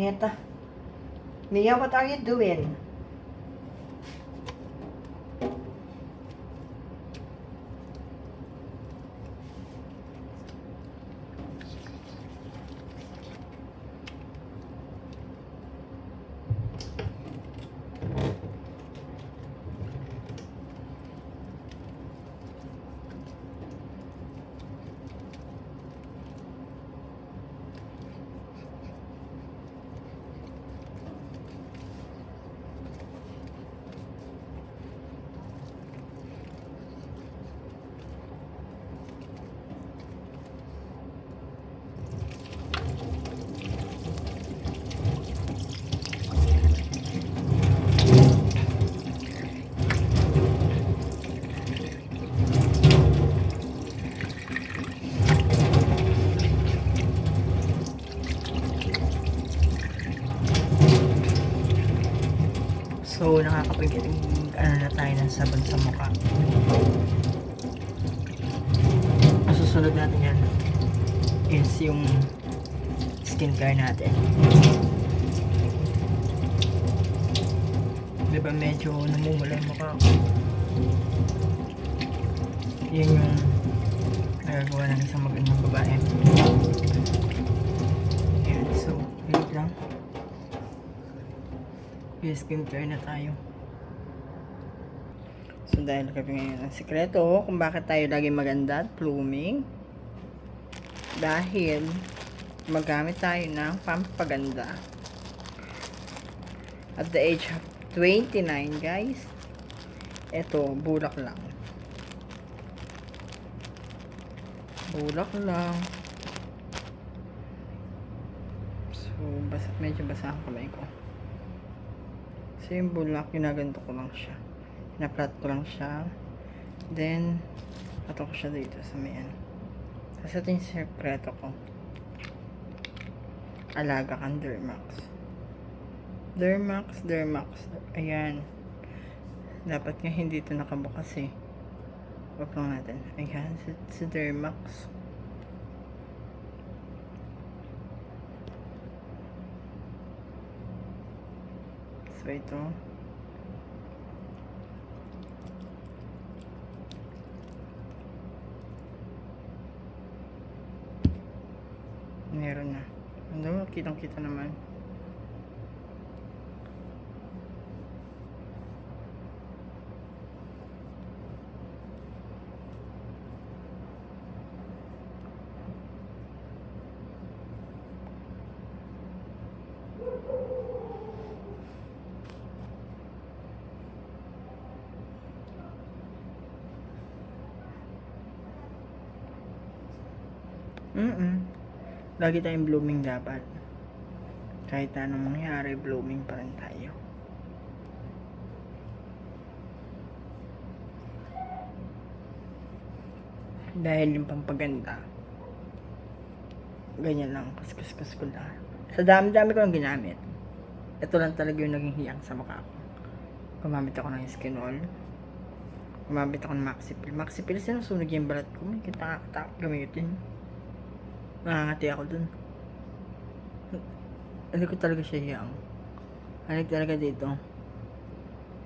init. Mia, what are you doing? So, nakakapagdating na tayo ng sabon sa mukha. Ang susunod natin yan is yung skincare natin. Diba medyo namumula yung mukha ko. Yan yung nagagawa ng isang magandang babae. Ayan, so, wait lang. Skincare na tayo. So dahil kami ngayon ang sikreto kung bakit tayo lagi maganda at blooming, dahil magamit tayo ng pampaganda at the age of 29, guys. Eto, bulak lang. Bulak lang. So medyo basa ang kamay ko. So yung bulak, ginaganto ko lang siya. Pinaplat ko lang siya. Then, patok ko siya dito sa may ano. Tapos ito yung sekreto ko. Alaga kang Dermax. Dermax. Ayan. Dapat nga hindi ito nakabukas eh. Wag lang natin. Ayan, si Dermax. So ito. Meron na. Ano, kitang-kita naman. Lagi tayong blooming dapat. Kahit anong mangyari, blooming pa rin tayo. Dahil yung pampaganda, ganyan lang, kaskas ko lang. Sa dami-dami ko lang ginamit. Ito lang talaga yung naging hiyang sa mukha ko. Gumamit ako ng Skinol. Gumamit ako ng Maxipil. Maxipil, sinusunog yung balat ko. May kita gamitin. Nangangati ako dun. Hindi ko talaga siya hiyang. Halig talaga dito.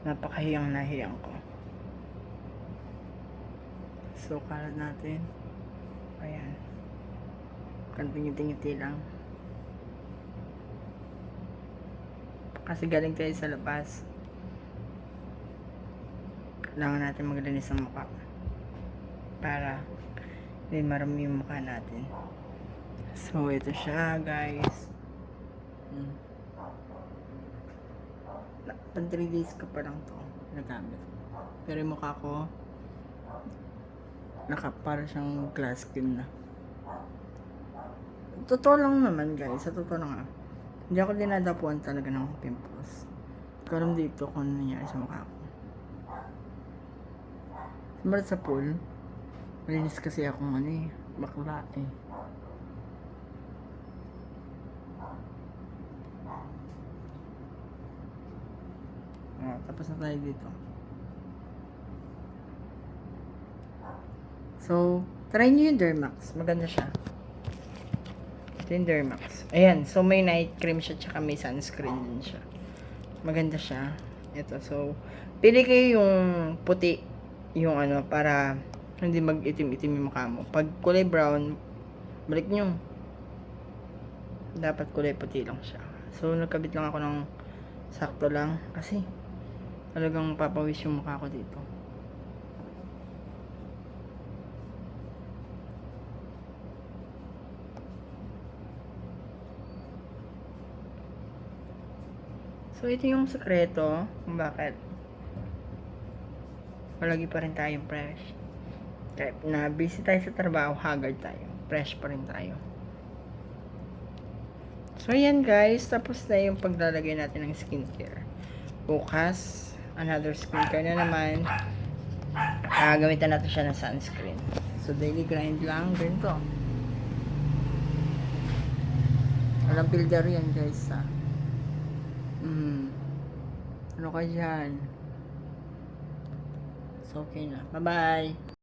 Napakahiyang na hiyang ko. So, kalat natin. Ayan. Kanting-ngiti lang. Kasi galing tayo sa labas. Kailangan natin maglinis ang mukha. Para hindi marami yung mukha natin. So, ito siya, guys. Pag 3 days ko pa lang to nagamit. Pero yung mukha ko para siyang glass skin na. Totoo lang naman, guys. Sa totoo lang hindi ako dinadapuan talaga ng pimples. Ikaw alam dito kung ano nangyari sa mukha ko. Sumalit sa pool, malinis kasi akong bakla eh. Tapos na tayo dito. So, try nyo yung Dermax. Maganda siya. Ito Ito yung Dermax. Ayan, so may night cream siya, tsaka may sunscreen din siya. Maganda siya. Ito, so, pili kayo yung puti, yung ano, para hindi mag-itim-itim yung mukha mo. Pag kulay brown, balik nyo. Dapat kulay puti lang siya. So, nagkabit lang ako ng sakto lang, kasi talagang papawis yung mukha ko dito. So, ito yung sekreto kung bakit palagi pa rin tayong fresh. Kahit na busy tayo sa trabaho, haggard tayo. Fresh pa rin tayo. So, yan guys. Tapos na yung paglalagay natin ng skincare. Bukas, another skincare na naman. Gamitan natin siya ng sunscreen. So, daily grind lang. Ganito. Walang filter yan guys ha. Ano ka dyan? So, okay na. Bye-bye!